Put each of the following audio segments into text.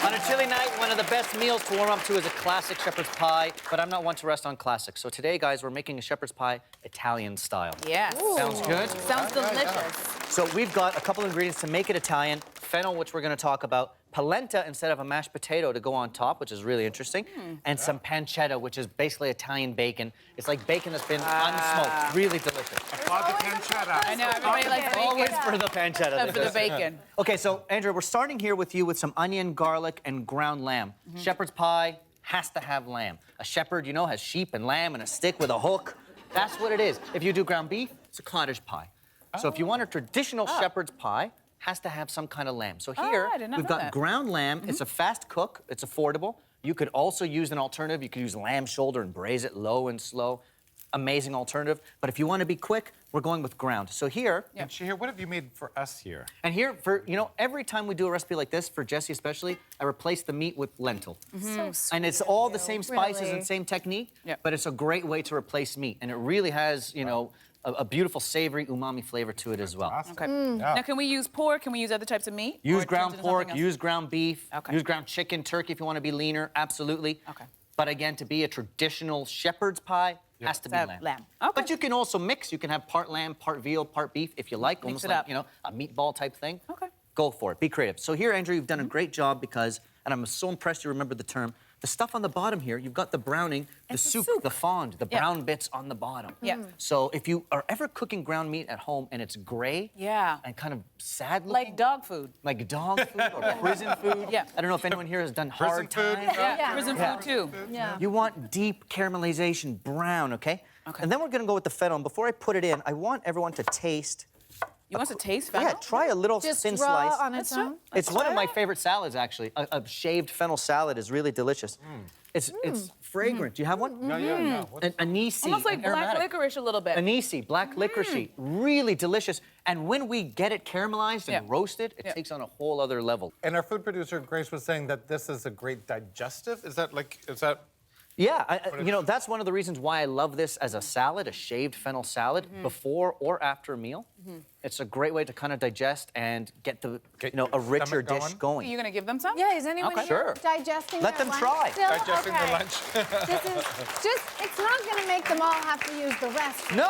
On a chilly night, one of the best meals to warm up to is a classic shepherd's pie, but I'm not one to rest on classics. So today, guys, we're making a shepherd's pie Italian style. Yes. Sounds good? Sounds delicious. So we've got a couple ingredients to make it Italian. Fennel, which we're going to talk about. Polenta instead of a mashed potato to go on top, which is really interesting. And some pancetta, which is basically Italian bacon. It's like bacon that's been unsmoked. Really delicious. Applaud the pancetta. I know, everybody likes bacon. Always for the pancetta. For the bacon. Okay, so Andrea, we're starting here with you with some onion, garlic, and ground lamb. Shepherd's pie has to have lamb. A shepherd, you know, has sheep and lamb and a stick with a hook. That's what it is. If you do ground beef, it's a cottage pie. So if you want a traditional shepherd's pie, has to have some kind of lamb. So here, we've got ground lamb. It's a fast cook. It's affordable. You could also use an alternative. You could use lamb shoulder and braise it low and slow. Amazing alternative. But if you want to be quick, we're going with ground. So here... And Shahir, what have you made for us here? And here, for you know, every time we do a recipe like this, for Jessi especially, I replace the meat with lentil. So sweet. And it's all the same spices and same technique, but it's a great way to replace meat. And it really has, you know, a beautiful, savory, umami flavor to it as well. Okay. Now, can we use pork? Can we use other types of meat? Use ground pork, use ground beef, use ground chicken, turkey if you want to be leaner, absolutely. Okay. But again, to be a traditional shepherd's pie, has to be lamb. But you can also mix. You can have part lamb, part veal, part beef if you like. Almost like, you know, a meatball type thing. Okay. Go for it. Be creative. So here, Andrea, you've done a great job because, and I'm so impressed you remember the term, the stuff on the bottom here, you've got the browning, the soup, the fond, the brown bits on the bottom. So if you are ever cooking ground meat at home and it's gray and kind of sad looking. Like dog food. Like dog food or prison food. I don't know if anyone here has done hard times. Prison food too. You want deep caramelization, brown, okay? And then we're gonna go with the fennel. And before I put it in, I want everyone to taste. You want to taste fennel? Yeah, try a little thin slice. On its own? It's one of my favorite salads, actually. A shaved fennel salad is really delicious. It's fragrant. Do you have one? Yeah. Anise. Almost like black licorice a little bit. Anise, black licorice, really delicious. And when we get it caramelized and roasted, it takes on a whole other level. And our food producer, Grace, was saying that this is a great digestive. Is that... Yeah, you know, that's one of the reasons why I love this as a salad, a shaved fennel salad, before or after a meal. It's a great way to kind of digest and get the, you know, a richer dish going. Are you going to give them some? Yeah, is anyone Sure. digesting Let them lunch try. still? Digesting the lunch. This is just, it's not going to make them all have to use the rest. No.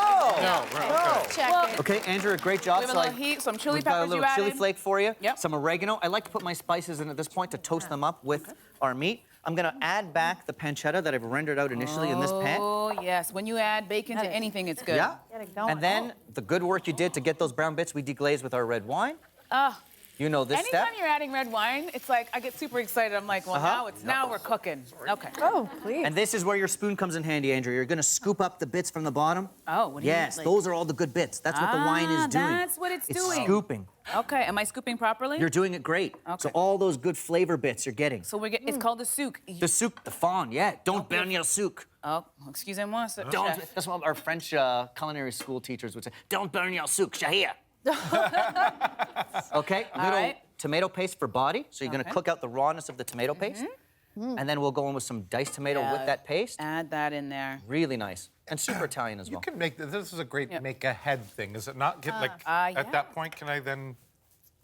Check it. Okay, Andrea, great job. We have a little heat, some chili we've got a peppers little you chili added. flake for you, some oregano. I like to put my spices in at this point to toast them up with our meat. I'm gonna add back the pancetta that I've rendered out initially in this pan. Oh, yes. When you add bacon to anything, it's good. Yeah. Get it going. And then the good work you did to get those brown bits, we deglaze with our red wine. You know this step. Anytime you're adding red wine, it's like, I get super excited. I'm like, well, now we're cooking. Okay. Oh, please. And this is where your spoon comes in handy, Andrea. You're gonna scoop up the bits from the bottom. Oh, what do you mean? Yes, those are all the good bits. That's what the wine is doing. That's what it's doing. It's scooping. Okay, am I scooping properly? You're doing it great. So all those good flavor bits you're getting. So it's called the souk. The souk, the fond, yeah. Don't burn your souk. Oh, excusez-moi, sir. Don't. That's what our French culinary school teachers would say. Don't burn your souk, Shahir. Okay, little tomato paste for body. So you're gonna cook out the rawness of the tomato paste. And then we'll go in with some diced tomato with that paste. Add that in there. Really nice. And super Italian as well. You can make this is a great make-ahead thing, is it not? At that point, can I then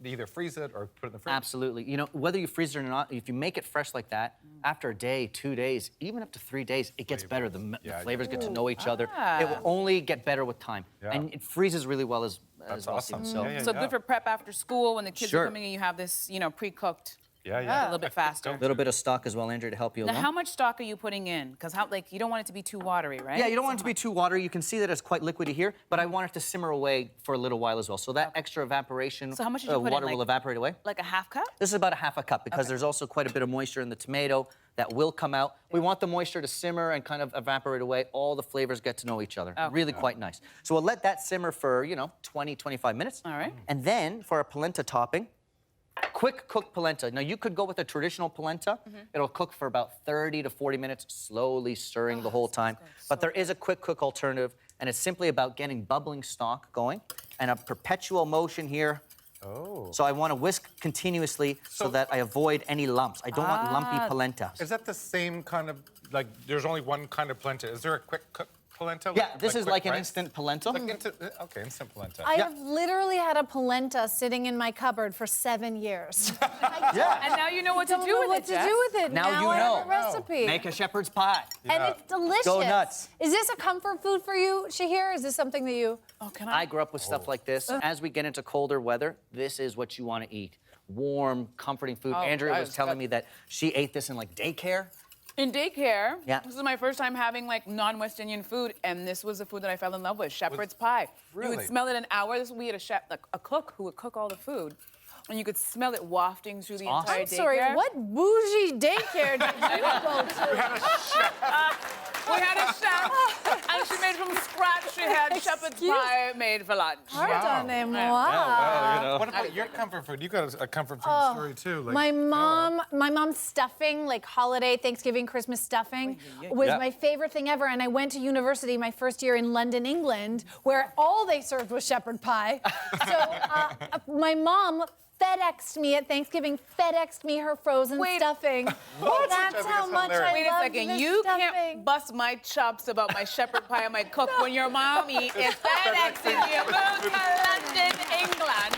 either freeze it or put it in the fridge? Absolutely. You know, whether you freeze it or not, if you make it fresh like that, after a day, 2 days, even up to 3 days, it gets better. The flavors get to know each other. It will only get better with time. And it freezes really well as well. Awesome. So Good for prep after school when the kids are coming and you have this, you know, pre-cooked. Yeah. A little bit faster. A little bit of stock as well, Andrea, to help you Now, along. how much stock are you putting in? Because you don't want it to be too watery, right? Yeah, you don't want it to be too watery. You can see that it's quite liquidy here, but I want it to simmer away for a little while as well. So that extra evaporation, so how much did you put water in, will evaporate away. Like a half cup? This is about a half a cup because there's also quite a bit of moisture in the tomato that will come out. We want the moisture to simmer and kind of evaporate away. All the flavors get to know each other. Really quite nice. So we'll let that simmer for, you know, 20, 25 minutes. All right. And then for our polenta topping, quick cooked polenta. Now, you could go with a traditional polenta. It'll cook for about 30 to 40 minutes, slowly stirring the whole time. But there is a quick cook alternative, and it's simply about getting bubbling stock going and a perpetual motion here. So I want to whisk continuously so that I avoid any lumps. I don't want lumpy polenta. Is that the same kind of, like, there's only one kind of polenta? Is there a quick cook polenta? Yeah, this is quick like an rice? instant polenta. Okay, instant polenta. I have literally had a polenta sitting in my cupboard for 7 years. Yeah. And now you know what to don't do know with what it, to Jess. do with it. Now you I know. have a recipe. Make a shepherd's pie. And it's delicious. Go nuts. Is this a comfort food for you, Shahir? Is this something that you... Oh, can I? I grew up with stuff like this. As we get into colder weather, this is what you want to eat. Warm, comforting food. Oh, Andrea was guys, telling me that she ate this in like daycare. In daycare, Yeah. this is my first time having like non-West Indian food, and this was the food that I fell in love with, shepherd's pie. You Really? would smell it an hour. We had a cook who would cook all the food, and you could smell it wafting through the awesome. entire I'm daycare. sorry, what bougie daycare did you go to? We had a chef, and she made from scratch. She had shepherd's Excuse- pie made for lunch. Pardonnez-moi. What about your comfort food? You got a comfort food story too. Like, My mom's stuffing, like holiday, Thanksgiving, Christmas stuffing, was Yeah. my favorite thing ever. And I went to university my first year in London, England, where all they served was shepherd pie. So my mom FedExed me at Thanksgiving, FedExed me her frozen Wait. stuffing. That's how much I Wait a love second, this you stuffing. can't bust my chops about my shepherd pie I might cook when your mommy is FedExing you to London, England.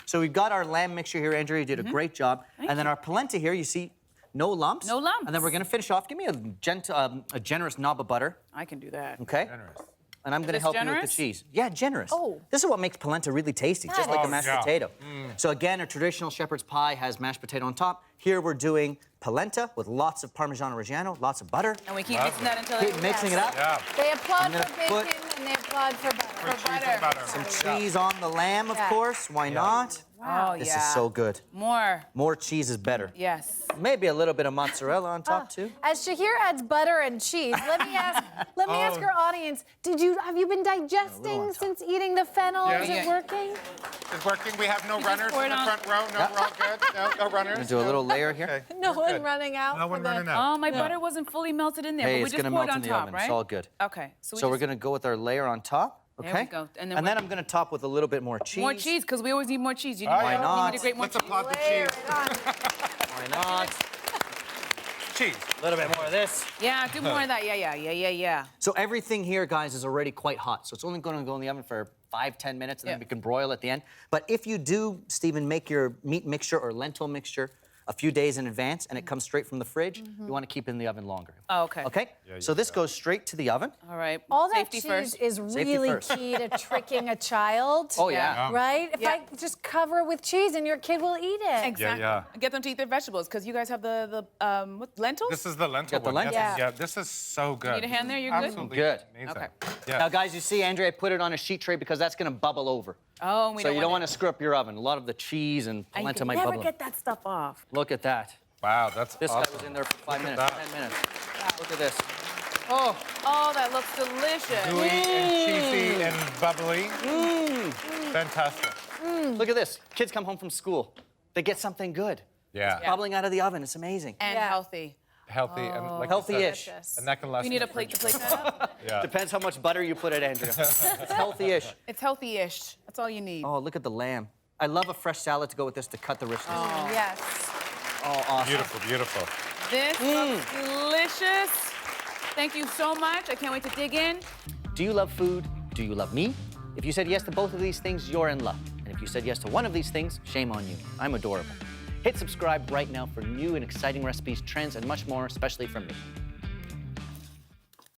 So we've got our lamb mixture here. Andrea, you did a great job. And then our polenta here, you see, no lumps. No lumps. And then we're going to finish off. Give me a generous knob of butter, I can do that. okay? Generous. And I'm going to this help you with generous? the cheese. Yeah, generous. Oh. This is what makes polenta really tasty, just like a Oh, mashed yeah. potato. So again, a traditional shepherd's pie has mashed potato on top. Here we're doing polenta with lots of Parmesan Reggiano, lots of butter. And we keep mixing that until Keep mixing it up. Yeah. They applaud I'm gonna for bacon put- and they applaud for butter. For cheese and butter. Some cheese on the lamb, of Yeah. course. Why not? Wow. Oh, This yeah. is so good. More. More cheese is better. Yes. Maybe a little bit of mozzarella on top too. As Shahir adds butter and cheese, let me ask our audience, have you been digesting since eating the fennel? Yeah. Is it working? It's working. We have no runners pour in it the on. front row. No, we're all good. No runners. Gonna do a little layer here. Okay. No we're one good. running out. No for one the- running out. Oh, my butter wasn't fully melted in there, Hey, but we it's just gonna poured melt on in the top, oven. right? It's all good. Okay. So we're gonna go with our layer on top. Okay. There we go. And And then, then I'm gonna top with a little bit more cheese. More cheese, because we always need more cheese. You need Oh, more. yeah. You not? need a great more Let's cheese. applaud the Layer cheese. it on. Why not? Cheese. A little bit more of this. Yeah, do more of that. Yeah. So everything here, guys, is already quite hot. So it's only gonna go in the oven for 5-10 minutes, and then Yeah. we can broil at the end. But if you do, Stephen, make your meat mixture or lentil mixture a few days in advance, and it comes straight from the fridge, you want to keep it in the oven longer. Oh, okay. Okay? So this goes straight to the oven. All right. All that Safety cheese first. is Safety really first. key to tricking a child. Oh, yeah. Right? If Yeah. I just cover it with cheese and your kid will eat it. Exactly. Yeah. Get them to eat their vegetables, because you guys have the what, lentils? This is the lentil Got the one. lentil? Yes. Yeah. Yeah, this is so good. Need a hand there? You're good? Absolutely Good. amazing. Okay. Yeah. Now, guys, you see, Andrea put it on a sheet tray because that's gonna bubble over. Oh, and we So don't you don't want want to screw up your oven. A lot of the cheese and And you polenta can might never bubble. get that stuff off. Look at that. Wow, that's This awesome. guy was in there for 5 minutes, that. 10 minutes. Look at this. Oh, that looks delicious. Gooey and cheesy and bubbly. Fantastic. Look at this. Kids come home from school. They get something good. Yeah. Bubbling out of the oven. It's amazing. And Yeah. healthy. Healthy and like you Healthy-ish. said, and that can last. We need in a the plate to fridge. plate that up. Yeah. Depends how much butter you put it, Andrea. It's healthy-ish. It's healthy-ish. That's all you need. Oh, look at the lamb. I love a fresh salad to go with this to cut the richness. Oh, Yes. awesome. Beautiful, beautiful. This looks delicious. Thank you so much. I can't wait to dig in. Do you love food? Do you love me? If you said yes to both of these things, you're in luck. And if you said yes to one of these things, shame on you. I'm adorable. Hit subscribe right now for new and exciting recipes, trends, and much more, especially from me.